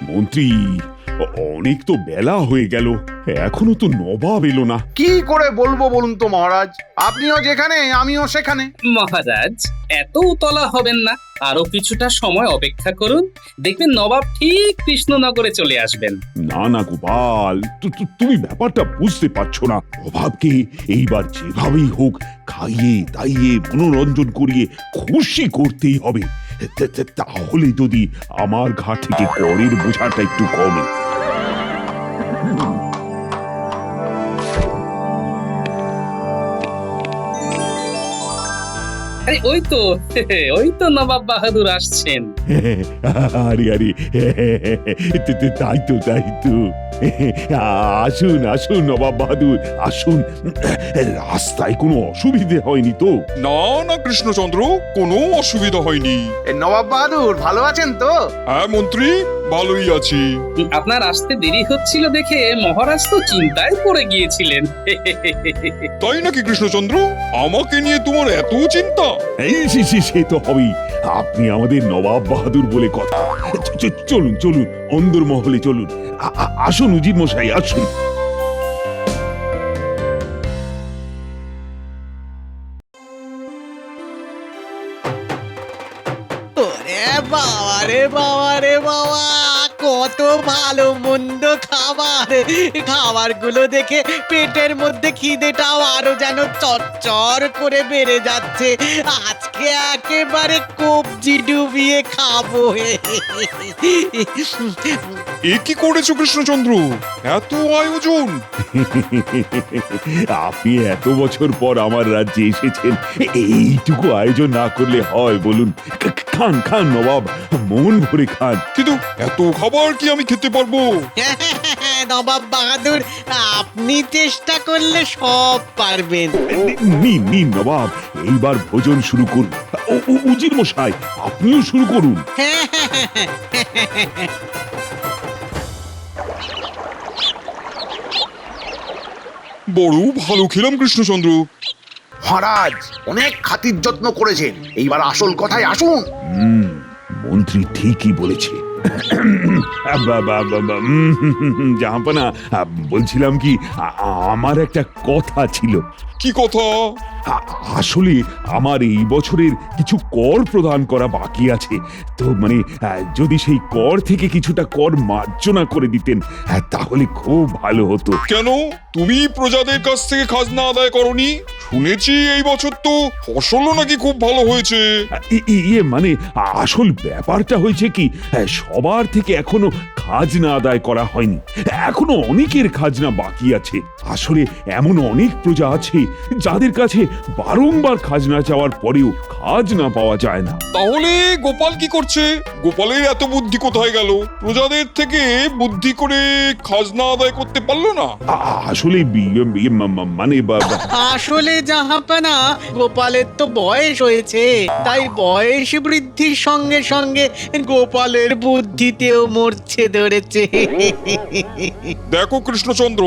মন্ত্রী, অনেক তো বেলা হয়ে গেল, এখনো তো নবাব এলো না। কি করে বলবো বলুন তো মহারাজ, আপনিও যেখানে আমিও সেখানে। মহারাজ, এত উতলা হবেন না, আরো কিছুটা সময় অপেক্ষা করুন, দেখবেন নবাব ঠিক কৃষ্ণনগরে চলে আসবেন। না না গোপাল, তুমি ব্যাপারটা বুঝতে পারছো না। নবাবকে এইবার যেভাবেই হোক খাইয়ে দাইয়ে মনোরঞ্জন করিয়ে খুশি করতেই হবে। তাহলে যদি আমার ঘাট থেকে করের বোঝাটা একটু কমে। আরে ওই তো নবাব বাহাদুর আসছেন। আরে আরে, তাই তো তাই তো। আসুন আসুন নবাব বাহাদুর, আসুন। রাস্তায় কোনো অসুবিধে হয়নি তো? না না কৃষ্ণচন্দ্র, কোনো অসুবিধা হয়নি। এ নবাব বাহাদুর ভালো আছেন তো? হ্যাঁ মন্ত্রী, ভালোই আছি। আপনার আসতে দেরি হচ্ছিল দেখে মহারাজ তো চিন্তায় পড়ে গিয়েছিলেন। তাই নাকি কৃষ্ণচন্দ্র, আমাকে নিয়ে তোমার এত চিন্তা? এই সে তো হবেই, আপনি আমাদের নবাব বাহাদুর বলে কথা। চলুন চলুন, অন্দর মহলে চলুন। আসুন উজির মশাই, আসুন। ওরে বাবা রে বাবা রে বাবা, কত ভালো মন্দ খাবার! খাবারগুলো দেখে পেটের মধ্যে খিদেটাও আরো যেন চচ্চর করে বেড়ে যাচ্ছে। আজকে একেবারে কবজি ডুবিয়ে খাবো। এ কি করেছো কৃষ্ণচন্দ্র, এত আয়োজন? আপনি এত বছর পর আমার রাজ্যে এসেছেন, এইটুকু আয়োজন না করলে হয় বলুন? খান খান নবাব, মন ভরে খান। কিন্তু এত খাবার কি আমি খেতে পারবো? নবাব বাহাদুর, আপনি চেষ্টা করলে সব পারবেন। নিন নিন নবাব, এইবার ভোজন শুরু করুন। উজির মশাই, আপনিও শুরু করুন। বড় ভালো খেলাম কৃষ্ণচন্দ্র। মহারাজ অনেক খাতির যত্ন করেছেন, এইবার আসল কথায় আসুন। মন্ত্রী ঠিকই বলেছে। জাহাপনা, বলছিলাম কি, আমার একটা কথা ছিল। কি কথা? আসলে আমার এই বছরের কিছু কর প্রদান করা বাকি আছে, তো মানে যদি সেই কর থেকে কিছুটা কর মার্জনা করে দিতেন তাহলে খুব ভালো হতো। কেন, তুমি প্রজাদের কাছ থেকে খাজনা আদায় করনি? শুনেছি এই বছর তো ফসলও নাকি খুব ভালো হয়েছে। ইয়ে মানে আসল ব্যাপারটা হয়েছে কি, সবার থেকে এখনো খাজনা আদায় করা হয়নি, এখনো অনেকের খাজনা বাকি আছে। আসলে এমন অনেক প্রজা আছে যাদের কাছে বারংবার খাজনা চাওয়ার পরেও খাজনা পাওয়া যায় না। তাহলে গোপাল কি করছে? গোপালের এত বুদ্ধি কোথায় গেল? প্রজাদের থেকে বুদ্ধি করে খাজনা আদায় করতে পারলো না? আসলে মানে আসলে জাহাপানা, গোপালের তো বয়স হয়েছে, তাই বয়স বৃদ্ধির সঙ্গে সঙ্গে গোপালের বুদ্ধিতেও মরছে ধরেছে। দেখো কৃষ্ণচন্দ্র,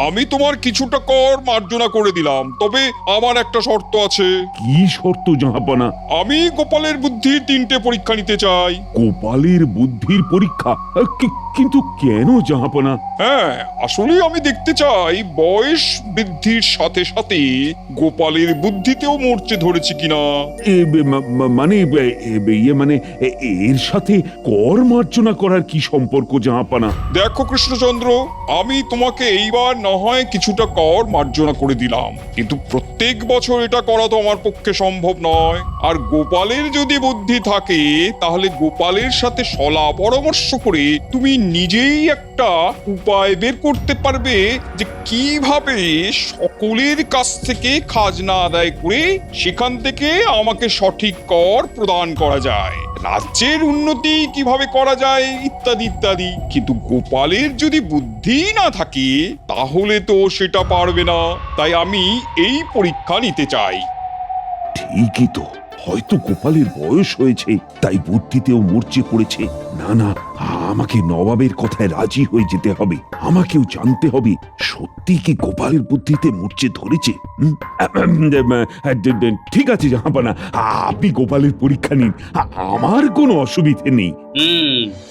আমি তোমার কিছুটা কর মার্জনা করে দিলাম, তবে আমার একটা শর্ত আছে। কি শর্ত জাহাপনা? আমি গোপালের বুদ্ধির 3টে পরীক্ষা নিতে চাই। গোপালের বুদ্ধির পরীক্ষা? কিন্তু কেন জাহাপনা? হ্যাঁ, আসলে আমি দেখতে চাই বয়স বৃদ্ধির সাথে সাথে গোপালের বুদ্ধিতেও মরচে ধরেছে কিনা। মানে ইয়ে মানে এর সাথে কর মার্জনা করার কি সম্পর্ক জাহাপনা? দেখো কৃষ্ণচন্দ্র, আমি তোমাকে এইবার না হয় কিছুটা কর মার্জনা করে দিলাম, কিন্তু প্রত্যেক বছর এটা করা তো আমার পক্ষে সম্ভব নয়। আর গোপালের যদি বুদ্ধি থাকে তাহলে গোপালের সাথে সলা পরামর্শ করে তুমি নিজেই একটা উপায় বের করতে পারবে যে কিভাবে সকলের কাছ থেকে খাজনা আদায় করে সেখান থেকে আমাকে সঠিক কর প্রদান করা যায়, রাজ্যের উন্নতি কিভাবে করা যায়, ইত্যাদি ইত্যাদি। কিন্তু গোপালের যদি বুদ্ধি না থাকে তাহলে তো সেটা পারবে না, তাই আমি এই পরীক্ষা নিতে চাই। ঠিকই তো, হয়তো গোপালের বয়স হয়েছে তাই বুদ্ধিতেও মরচে পড়েছে, না না, আমাকে নবাবের কথায় রাজি হয়ে যেতে হবে। আমাকেও জানতে হবে সত্যি কি গোপালের বুদ্ধিতে মূর্ছে ধরেছে। ঠিক আছে জাহাপানা, আপনি গোপালের পরীক্ষা নিন, আমার কোনো অসুবিধে নেই।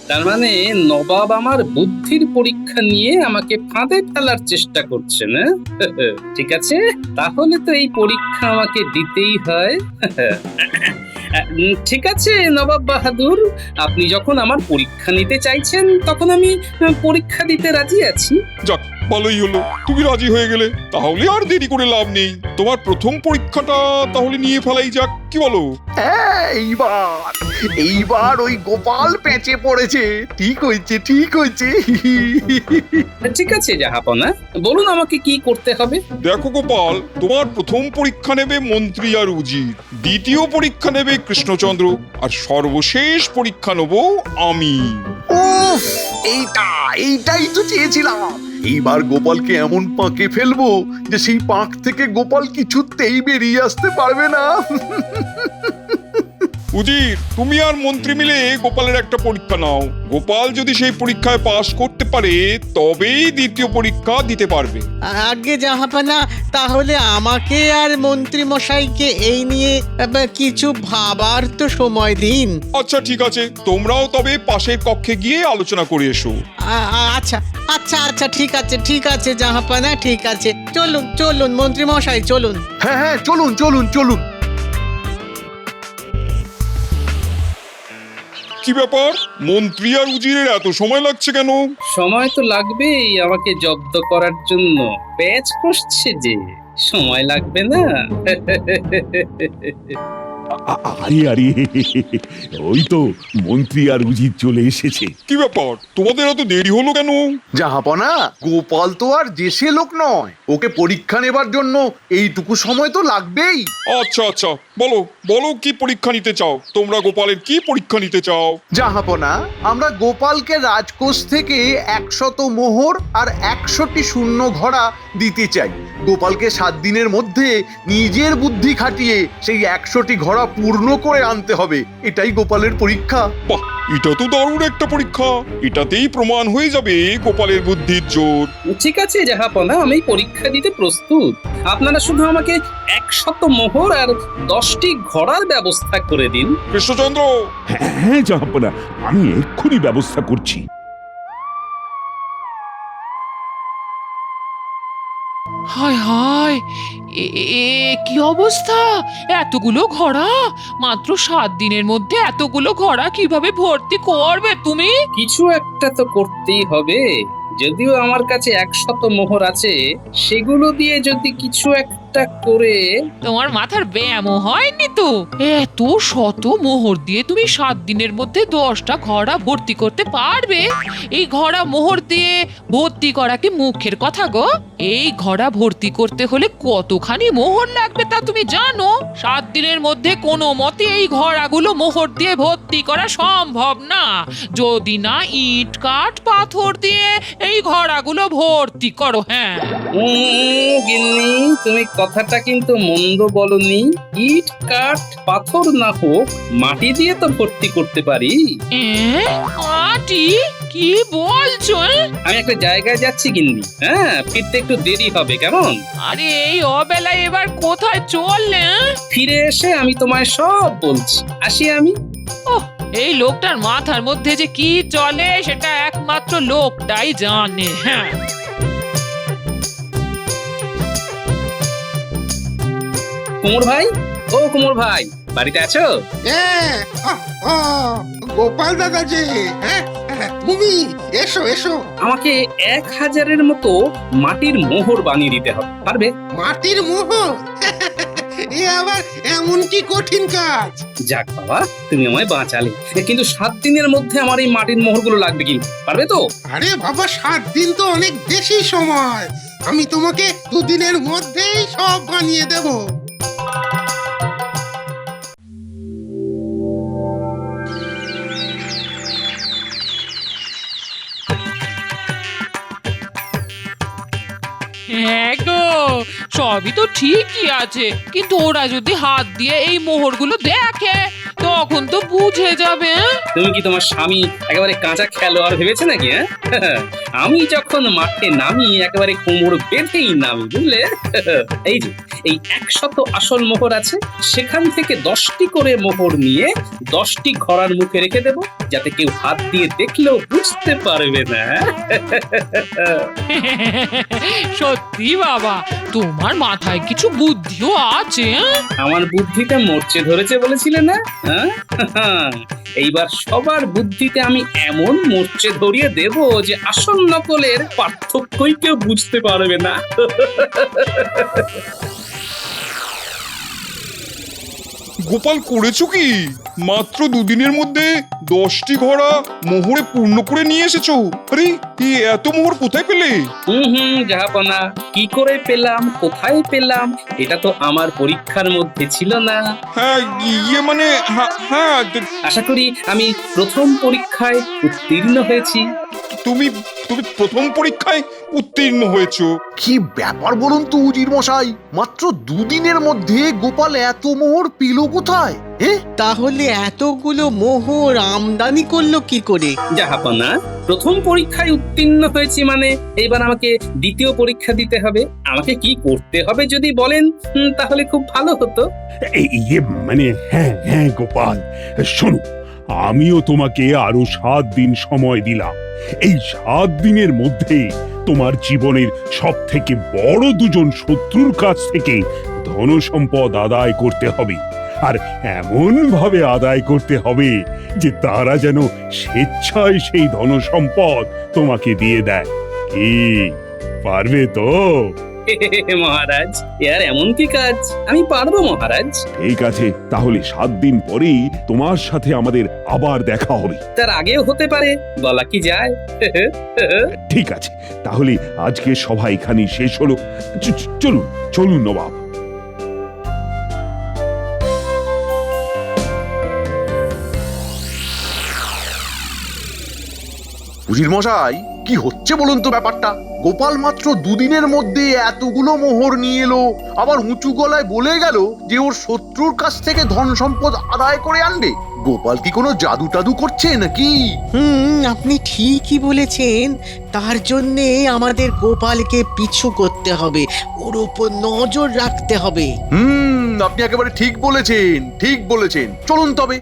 তার মানে নবাব আমার বুদ্ধির পরীক্ষা নিয়ে আমাকে ফাঁদে ফেলার চেষ্টা করছেন, হ্যাঁ? ঠিক আছে, তাহলে তো এই পরীক্ষা আমাকে দিতেই হয়। ঠিক আছে নবাব বাহাদুর, আপনি যখন আমার পরীক্ষা নিতে চাইছেন তখন আমি পরীক্ষা দিতে রাজি আছি। যাক, ভালোই হলো তুমি রাজি হয়ে গেলে। তাহলে আর দেরি করে লাভ নেই, তোমার প্রথম পরীক্ষাটা তাহলে নিয়ে ফেলাই যাক, কি বলো? হ্যাঁ, এইবার ওই গোপাল পেঁচে পড়েছে। ঠিক হয়েছে, ঠিক হয়েছে। ঠিক আছে জাহাপনা, বলুন আমাকে কি করতে হবে। দেখো গোপাল, তোমার প্রথম পরীক্ষা নেবে মন্ত্রী আর উজির, দ্বিতীয় পরীক্ষা নেবে কৃষ্ণচন্দ্র, আর সর্বশেষ পরীক্ষা নেব আমি। উফ, এইটাই তো চেয়েছিলাম। এইবার গোপালকে এমন পাঁকে ফেলবো যে সেই পাঁক থেকে গোপাল কিছুতেই বেরিয়ে আসতে পারবে না। উজির, তুমি আর মন্ত্রী মিলে গোপালের একটা পরীক্ষা নাও। গোপাল যদি সেই পরীক্ষায় পাশ করতে পারে তবেই দ্বিতীয় পরীক্ষা দিতে পারবে। আগে জাহাপানা, তাহলে আমাকে আর মন্ত্রী মশাইকে এই নিয়ে কিছু ভাবার তো সময় দিন। আচ্ছা ঠিক আছে, তোমরাও তবে পাশের কক্ষে গিয়ে আলোচনা করে এসো। আচ্ছা আচ্ছা আচ্ছা, ঠিক আছে জাহাপানা, ঠিক আছে। চলুন চলুন মন্ত্রী মশাই, চলুন। হ্যাঁ হ্যাঁ, চলুন চলুন চলুন। কি ব্যাপার, মন্ত্রী আর উজিরের এত সময় লাগছে কেন? সময় তো লাগবেই আমাকে জব্দ করার জন্য, প্যাচ কষছে যে, সময় লাগবে না? আরে আরে, ওই তো মন্ত্রী আর উজির চলে এসেছে। কি ব্যাপার, তোমাদের এত দেরি হলো কেন? জাহাপনা, গোপাল তো আর দেশে লোক নয়, ওকে পরীক্ষা নেবার জন্য এইটুকু সময় তো লাগবেই। আচ্ছা আচ্ছা, বলো বলো, কি পরীক্ষা নিতে চাও তোমরা? গোপালের কি পরীক্ষা নিতে চাও? জাহাপনা, আমরা গোপালকে রাজকোষ থেকে 100 মোহর আর 100টি শূন্য ঘোড়া দিতে চাই। গোপালকে 7 দিনের মধ্যে নিজের বুদ্ধি খাটিয়ে সেই 100টি ঘোড়া পূর্ণ করে আনতে হবে। এটাই গোপালের পরীক্ষা। বাহ, এটা তো দারুণ একটা পরীক্ষা। এটাতেই প্রমাণ হয়ে যাবে গোপালের বুদ্ধির জোর। ঠিক আছে জাহাপনা, আমি পরীক্ষা দিতে প্রস্তুত। আপনারা শুধু আমাকে 100 মোহর আর 10টি ঘোড়ার ব্যবস্থা করে দিন। কৃষ্ণচন্দ্র, হ্যাঁ জাহাপনা, আমি এক্ষুনি ব্যবস্থা করছি। হায় হায়, কি অবস্থা! এতগুলো ঘোড়া! মাত্র 7 দিনের মধ্যে এতগুলো ঘোড়া কিভাবে ভর্তি করবে তুমি? কিছু একটা তো করতেই হবে। যদিও আমার কাছে 100 মোহর আছে, সেগুলো দিয়ে যদি কিছু একটা করে। তোমার মাথার ব্যায়ামও হয়নি তো? এত শত মোহর দিয়ে তুমি 7 দিনের মধ্যে 10টা ঘোড়া ভর্তি করতে পারবে? এই ঘোড়া মোহর দিয়ে ভর্তি করা কি মুখের কথা গো? এই ঘোড়া ভর্তি করতে হলে কতখানি মোহর লাগবে তা তুমি জানো? 7 দিনের মধ্যে কোনো মতে এই ঘোড়াগুলো মোহর দিয়ে ভর্তি করা সম্ভব না, যদি না ইট কাঠ পাথর দিয়ে এই ঘোড়াগুলো ভর্তি করো। হ্যাঁ গিন্নি, তুমি কথাটা কিন্তু মন্দ বলনি। ইট কাঠ পাথর না হোক, মাটি দিয়ে তো ভর্তি করতে পারি। মাটি? কি বলছো? আমি একটা জায়গায় যাচ্ছি গিন্নি, হ্যাঁ, ফিরতে একটু দেরি হবে, কেমন? আরে এই অবেলায় এবার কোথায় চললে? ফিরে এসে আমি তোমায় সব বলছি। আসি আমি। ওহ, এই লোকটার মাথার মধ্যে যে কি চলে সেটা একমাত্র লোকটাই জানে। হ্যাঁ, কুমোর ভাই, ও কুমোর ভাই, বাড়িতে আছো? গোপাল দাদা যে, হ্যাঁ তুমি এসো এসো। আমাকে 1000-এর মতো মাটির মোহর বানিয়ে দিতে হবে, পারবে? মাটির মোহর? এ আবার এমন কি কঠিন কাজ? যাক বাবা, তুমি আমায় বাঁচালে। কিন্তু 7 দিনের মধ্যে আমার এই মাটির মোহরগুলো লাগবে, কিন্তু পারবে তো? আরে বাবা, 7 দিন তো অনেক বেশি সময়। আমি তোমাকে 2 দিনের মধ্যেই সব বানিয়ে দেব। হ্যাঁ গো, সবই তো ঠিকই আছে, কিন্তু ওরা যদি হাত দিয়ে এই মোহরগুলো দেখে তখন তো বুঝে যাবে। তুমি কি তোমার স্বামী একেবারে কাঁচা খেলোয়াড় ভেবেছে নাকি? হ্যাঁ আমি যখন মাঠে নামি একেবারে কোমর বেঁধেই নামি, বুঝলে? এই যে এই 100 আসল মোহর আছে, সেখান থেকে 10টি করে মোহর নিয়ে 10টি ঘোড়ার মুখে রেখে দেব, যাতে কেউ হাত দিয়ে দেখলেও বুঝতে পারবে না। সত্যি বাবা, তোমার মাথায় কিছু বুদ্ধিও আছে। আমার বুদ্ধিটা মরচে ধরেছে বলেছিলে না? এইবার সবার বুদ্ধিতে আমি এমন মরচে ধরিয়ে দেব যে আসল নকলের পার্থক্যই কেউ বুঝতে পারবে না। গোপাল, করেছো কি? মাত্র দুদিনের মধ্যে 10টি ঘোড়া মোহরে পূর্ণ করে নিয়ে এসেছো। আরে এই এত মোহর কোথায় পেলে? জাহাপনা, কি করে পেলাম, কোথায় পেলাম, এটা তো আমার পরীক্ষার মধ্যে ছিল না। হ্যাঁ, ইয়ে মানে হ্যাঁ, আশা করি আমি প্রথম পরীক্ষায় উত্তীর্ণ হয়েছি। তুমি তুমি প্রথম পরীক্ষায় উত্তীর্ণ হয়েছো। কি ব্যাপার বলুন তো উজির মশাই, মাত্র দুদিনের মধ্যে গোপাল এত মোহর পেল কোথায়? তাহলে এতগুলো মোহর আমদানি করলো কি করে? জাহাপনা, প্রথম পরীক্ষায় উত্তীর্ণ হয়েছি মানে এবার আমাকে দ্বিতীয় পরীক্ষা দিতে হবে। আমাকে কি করতে হবে যদি বলেন তাহলে খুব ভালো হতো। ইয়ে মানে হ্যাঁ হ্যাঁ গোপাল, শোনো, আমিও তোমাকে আরো 7 দিন সময় দিলাম। এই 7 দিনের মধ্যে তোমার জীবনের সব থেকে বড় দুজন শত্রুর কাছ থেকে ধন সম্পদ আদায় করতে হবে, আর এমন ভাবে আদায় করতে হবে যে তারা যেন স্বেচ্ছায় সেই ধন সম্পদ তোমাকে দিয়ে দেয়। কি পারবে তো? মহারাজ, এর এমন কি কাজ? আমি পারবো মহারাজ। ঠিক আছে, তাহলে 7 দিন পরেই তোমার সাথে আমাদের আবার দেখা হবে। তার আগেও হতে পারে, বলা কি যায়। ঠিক আছে, তাহলে আজকে সভা এখানেই শেষ হলো। চলুন চলুন নবাব। উজির মশাই, কি হচ্ছে বলুন তো ব্যাপারটা? গোপাল মাত্র দুদিনের মধ্যে এতগুলো মোহর নিয়ে এলো, আবার উঁচু গলায় বলে গেল যে ওর শত্রুর কাছ থেকে ধন সম্পদ আদায় করে আনবে। গোপাল কি কোনো জাদু টাদু করছে নাকি? আপনি ঠিকই বলেছেন। তার জন্যে আমাদের গোপালকে পিছু করতে হবে, ওর উপর নজর রাখতে হবে। আপনি একেবারে ঠিক বলেছেন, ঠিক বলেছেন। চলুন তবে।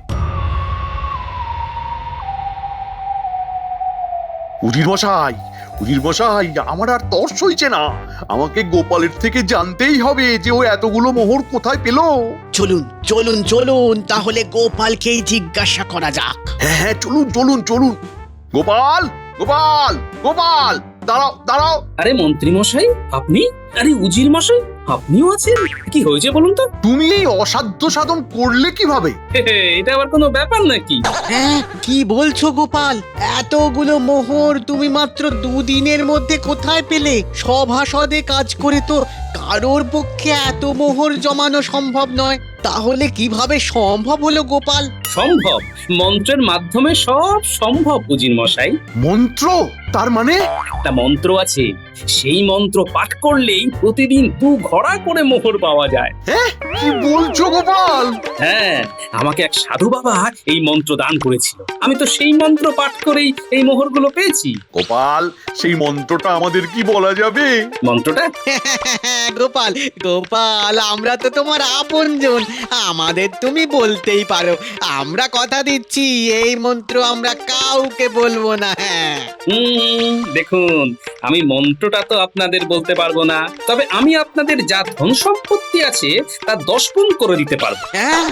উজির মশাই, উজির মশাই, আমার আর তর্স হইছে না। আমাকে গোপালের থেকে জানতেই হবে যে ও এতগুলো মোহর কোথায় পেল। চলুন চলুন চলুন, তাহলে গোপালকেই জিজ্ঞাসা করা যাক। হ্যাঁ, চলুন চলুন চলুন। গোপাল, গোপাল, গোপাল, দাঁড়াও দাঁড়াও। আরে মন্ত্রী মশাই, আপনি? আরে উজির মশাই, আপনিও আছেন? কি হয়েছে বলুন তো? তুমি এই অসাধ্য সাধন করলে কিভাবে? এটা আবার কোনো ব্যাপার নাকি? হ্যাঁ, কি বলছো গোপাল? এতগুলো মোহর তুমি মাত্র দুদিনের মধ্যে কোথায় পেলে? সভাসদে কাজ করে তো কারোর পক্ষে এত মোহর জমানো সম্ভব নয়। তাহলে কিভাবে সম্ভব হলো গোপাল? সম্ভব, মন্ত্রের মাধ্যমে সব সম্ভব উজির মশাই। মন্ত্র? তার মানে? একটা মন্ত্র আছে, সেই মন্ত্র পাঠ করলেই প্রতিদিন 2 ঘোড়া করে মোহর পাওয়া যায়। কি বলছো গোপাল? হ্যাঁ, আমাকে এক সাধু বাবা এই মন্ত্র দান করেছিল। আমি তো সেই মন্ত্র পাঠ করেই এই মোহরগুলো পেয়েছি। গোপাল, সেই মন্ত্রটা আমাদের কি বলা যাবে? মন্ত্রটা? গোপাল গোপাল, আমরা তো তোমার আপনজন, আমাদের তুমি বলতেই পারো। আমরা কথা দিচ্ছি, এই মন্ত্র আমরা কাউকে বলবো না। হ্যাঁ, দেখুন, আমি মন্ত্রটা তো আপনাদের বলতে পারবো না, তবে আমি আপনাদের যা ধন সম্পত্তি আছে তা 10 গুণ করে দিতে পারবো। হ্যাঁ,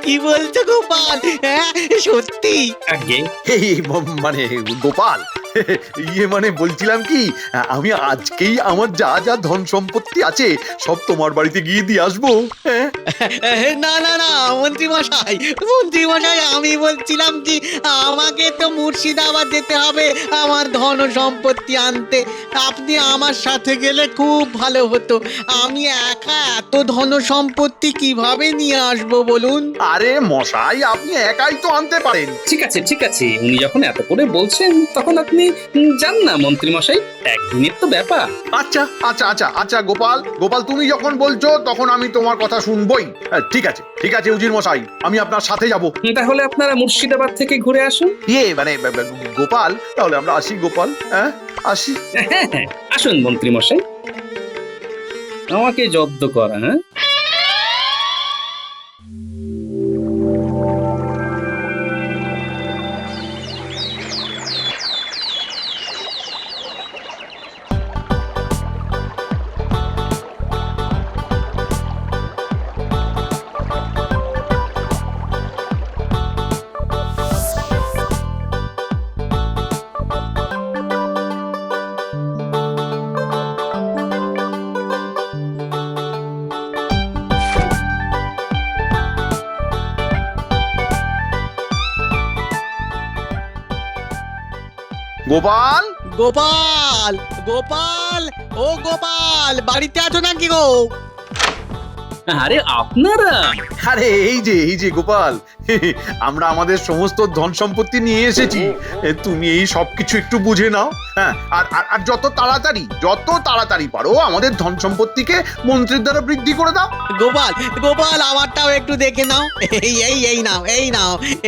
কি বলছো গোপাল? হ্যাঁ, সত্যি? আগে মানে গোপাল, মানে বলছিলাম কি, আমি আজকেই আমার যা যা ধন সম্পত্তি আছে সব তোমার বাড়িতে গিয়ে দিয়ে আসবো। না না না, মন্ত্রী মশাই, মন্ত্রী মশাই, আমি বলছিলাম কি, আমাকে তো মুর্শিদাবাদ যেতে হবে আমার ধন সম্পত্তি আনতে। আপনি আমার সাথে গেলে খুব ভালো হতো। আমি একা এত ধন সম্পত্তি কিভাবে নিয়ে আসবো বলুন? আরে মশাই, আপনি একাই তো আনতে পারেন। ঠিক আছে ঠিক আছে, উনি যখন এত করে বলছেন তখন আপনি যান না মন্ত্রী মশাই, একদিনের তো ব্যাপার। আচ্ছা আচ্ছা আচ্ছা আচ্ছা গোপাল, গোপাল তুমি যখন বলছো তখন আমি তোমার কথা শুনবই। ঠিক আছে, ঠিক আছে উজির মশাই, আমি আপনার সাথে যাব। তাহলে আপনারা মুর্শিদাবাদ থেকে ঘুরে আসুন। মানে গোপাল, তাহলে আমরা আসি গোপাল, হ্যাঁ আসি। হ্যাঁ হ্যাঁ, আসুন মন্ত্রী মশাই, আমাকে জব্দ করা। হ্যাঁ, গোপাল, গোপাল গোপাল ও গোপাল, বাড়িতে আছো নাকি গো? আরে আপনারা, আরে এই যে গোপাল, আমরা আমাদের সমস্ত ধন সম্পত্তি নিয়ে এসেছি। তুমি এই সবকিছু একটু বুঝে নাও, হ্যাঁ। আর যত তাড়াতাড়ি পারো আমাদের ধন সম্পত্তিকে মন্ত্রীর দ্বারা বৃদ্ধি করে দাও। গোপাল গোপাল, আমারটাও একটু দেখে নাও।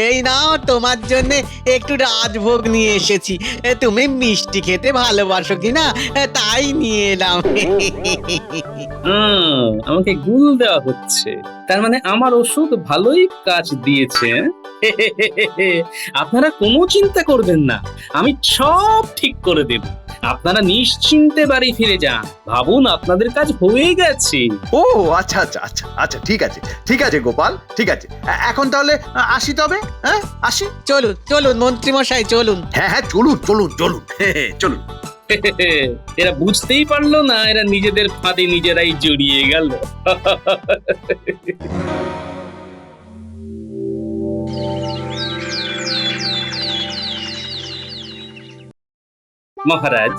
এই নাও তোমার জন্য একটু রাজভোগ নিয়ে এসেছি। তুমি মিষ্টি খেতে ভালোবাসো কিনা তাই নিয়ে এলাম। আমাকে গুল দেওয়া হচ্ছে, তার মানে আমার ওষুধ ভালোই কাজ দিয়েছে। আপনারা কোনো চিন্তা করবেন না, আমি সব ঠিক করে দেব। আপনারা নিশ্চিন্তে বাড়ি ফিরে যান, ভাবুন আপনাদের কাজ হয়ে গেছে। ও আচ্ছা আচ্ছা আচ্ছা আচ্ছা, ঠিক আছে গোপাল, ঠিক আছে। এখন তাহলে আসি তবে, হ্যাঁ আসি। চলুন চলুন মন্ত্রী মশাই, চলুন। হ্যাঁ চলুন। এরা বুঝতেই পারলো না, এরা নিজেদের ফাঁদে নিজেরাই জড়িয়ে গেল। মহারাজ,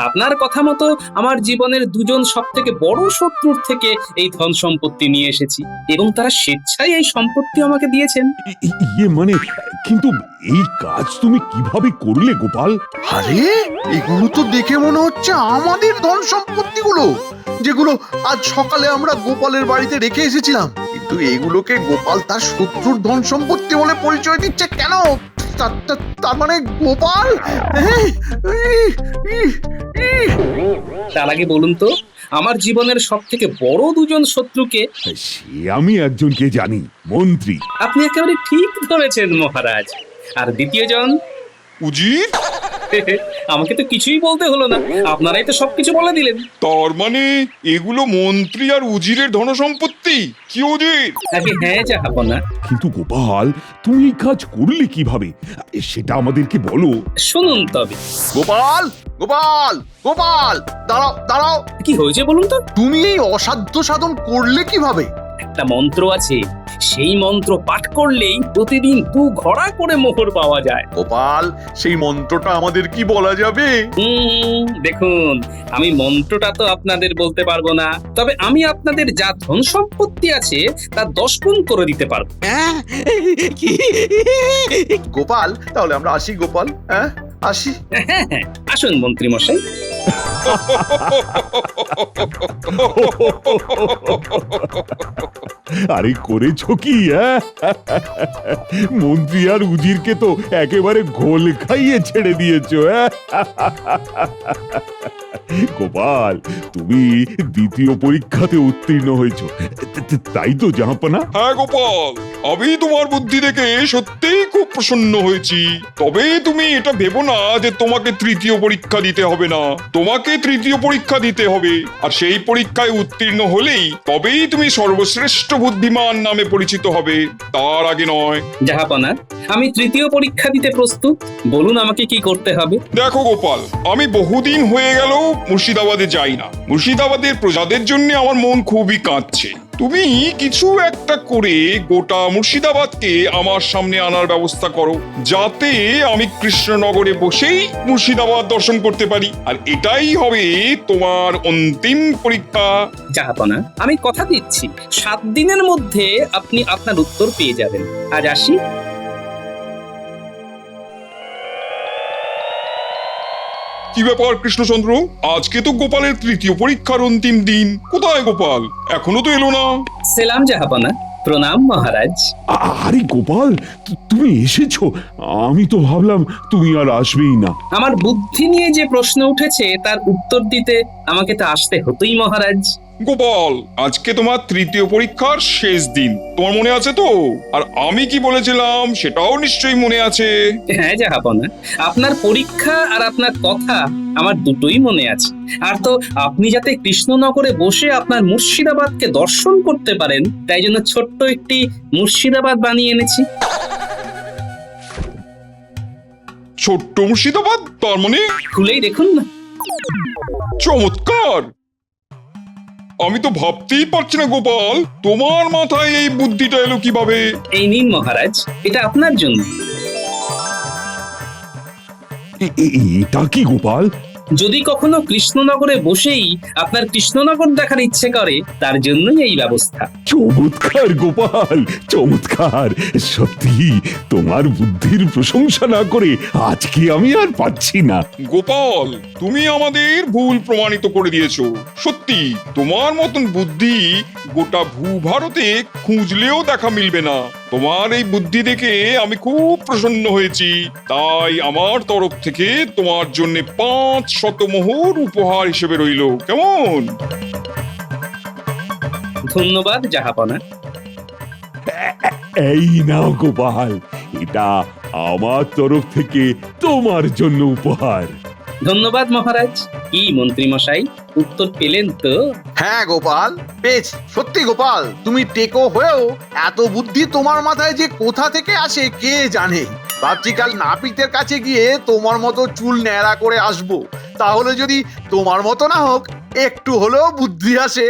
আপনার কথা মতো আমার জীবনের দুজন সব থেকে বড় শত্রুর থেকে এই ধন সম্পত্তি নিয়ে এসেছি, এবং তারা স্বেচ্ছায় এই সম্পত্তি আমাকে দিয়েছেন। মানে কিন্তু এই কাজ তুমি কিভাবে করলে গোপাল? আরে এগুলো তো দেখে মনে হচ্ছে আমাদের ধন সম্পত্তিগুলো, যেগুলো আজ সকালে আমরা গোপালের বাড়িতে রেখে এসেছিলাম। কিন্তু এগুলোকে গোপাল তার শত্রুর ধন সম্পত্তি বলে পরিচয় দিচ্ছে কেন? তার মানে গোপাল, তার আগে বলুন তো, আমার জীবনের সব থেকে বড় দুজন শত্রুকে? সে আমি একজনকে জানি, মন্ত্রী। আপনি একেবারে ঠিক ধরেছেন মহারাজ। আর দ্বিতীয় জন? উজির? আমাকে তো কিছুই বলতে হলো না, আপনারাই তো সবকিছু বলে দিলেন। তার মানে এগুলো মন্ত্রী আর উজিরের ধনসম্পত্তি? কি উজির? আগে হ্যাঁ জাহাপনা। কিন্তু গোপাল, তুমি এই কাজ করলে কিভাবে সেটা আমাদেরকে বলো। শুনুন তবে। গোপাল, দাঁড়াও। কি হয়েছে বলুন তো? তুমি এই অসাধ্য সাধন করলে কিভাবে? একটা মন্ত্র আছে, সেই মন্ত্র পাঠ করলেই প্রতিদিন 2 ঘড়া করে মোহর পাওয়া যায়। গোপাল, সেই মন্ত্রটা আমাদের কি বলা যাবে? দেখুন, আমি মন্ত্রটা তো আপনাদের বলতে পারবো না, তবে আমি আপনাদের যা ধন সম্পত্তি আছে তা 10 গুণ করে দিতে পারবো। হ্যাঁ, কি? গোপাল, তাহলে আমরা আসি গোপাল, হ্যাঁ আসি। হ্যাঁ হ্যাঁ, আসুন মন্ত্রী মশাই। আরে করেছো কি? মন্ত্রী আর উজিরকে তো একেবারে ঘোল খাইয়ে ছেড়ে দিয়েছো। গোপাল, তুমি দ্বিতীয় পরীক্ষাতে উত্তীর্ণ হয়েছো, তাই তো জাহাপনা? হ্যাঁ গোপাল, আমি তোমার বুদ্ধি দেখে সত্যিই খুব প্রসন্ন হয়েছি। তবে তুমি এটা ভেবো না যে তোমাকে তৃতীয় পরীক্ষা দিতে হবে না। তোমাকে তৃতীয় পরীক্ষা দিতে হবে, আর সেই পরীক্ষায় উত্তীর্ণ হলেই তবেই তুমি সর্বশ্রেষ্ঠ বুদ্ধিমান নামে পরিচিত হবে, তার আগে নয়। জাহাপনা, আমি তৃতীয় পরীক্ষা দিতে প্রস্তুত, বলুন আমাকে কি করতে হবে। দেখো গোপাল, আমি বহুদিন হয়ে গেল মুর্শিদাবাদে যাই না। মুর্শিদাবাদের প্রজাদের জন্য আমার মন খুবই কাঁদছে। তুমি কিছু একটা করে গোটা মুর্শিদাবাদকে আমার সামনে আনার ব্যবস্থা করো, যাতে আমি কৃষ্ণনগরে বসেই মুর্শিদাবাদ দর্শন করতে পারি। আর এটাই হবে তোমার অন্তিম পরীক্ষা। জাহাপনা, আমি কথা দিচ্ছি 7 দিনের মধ্যে আপনি আপনার উত্তর পেয়ে যাবেন। আজ আসি। কি ব্যাপার কৃষ্ণচন্দ্র, আজকে তো গোপালের তৃতীয় পরীক্ষার অন্তিম দিন। কোথায় গোপাল? এখনো তো এলো না। সেলাম জাহাপনা। প্রণাম মহারাজ। আরে গোপাল, তুমি এসেছো? আমি তো ভাবলাম তুমি আর আসবেই না। আমার বুদ্ধি নিয়ে যে প্রশ্ন উঠেছে তার উত্তর দিতে আমাকে তো আসতে হতোই মহারাজ। গোপাল, আজকে তোমার তৃতীয় পরীক্ষার শেষ দিন, তোমার মনে আছে তো? আর আমি কি বলেছিলাম সেটাও নিশ্চয়ই মনে আছে। হ্যাঁ জাহাপনা, আপনার পরীক্ষা আর আপনার কথা আমার দুটোই মনে আছে। আর তো আপনি যাতে কৃষ্ণনগরে বসে আপনার মুর্শিদাবাদকে দর্শন করতে পারেন, তাই জন্য ছোট্ট একটি মুর্শিদাবাদ বানিয়ে এনেছি। ছোট্ট মুর্শিদাবাদ, তার মানে? খুলেই দেখুন না। চমৎকার! আমি তো ভাবতেই পারছি না গোপাল, তোমার মাথায় এই বুদ্ধিটা এলো কিভাবে? এই নিন মহারাজ, এটা আপনার জন্য। এটা কি গোপাল? যদি কখনো কৃষ্ণনগরে বসেই আপনার কৃষ্ণনগর দেখার ইচ্ছে করে, তার জন্যই এই ব্যবস্থা। চমৎকার গোপাল, চমৎকার! সত্যি তোমার বুদ্ধির প্রশংসা না করে আজকে আমি আর পাচ্ছি না। গোপাল, তুমি আমাদের ভুল প্রমাণিত করে দিয়েছো। সত্যি তোমার মতন বুদ্ধি গোটা ভূভারতে খুঁজলেও দেখা মিলবে না। তোমার এই বুদ্ধি দেখে আমি খুব প্রসন্ন হয়েছি। তাই আমার তরফ থেকে তোমার জন্য 500 মোহর উপহার হিসেবে রইল, কেমন? ধন্যবাদ জাহাপনা। এই নাও গোপাল, এটা আমার তরফ থেকে তোমার জন্য উপহার। ধন্যবাদ মহারাজ। কি মন্ত্রী মশাই, উত্তর পেলেন তো? হ্যাঁ গোপাল, পেয়েছি। সত্যি গোপাল, তুমি টেকো হয়েও এত বুদ্ধি তোমার মাথায় যে কোথা থেকে আসে কে জানে। ভাবছি কাল নাপিতের কাছে গিয়ে তোমার মতো চুল ন্যাড়া করে আসবো, তাহলে যদি তোমার মতো না হোক একটু হলেও বুদ্ধি আসে।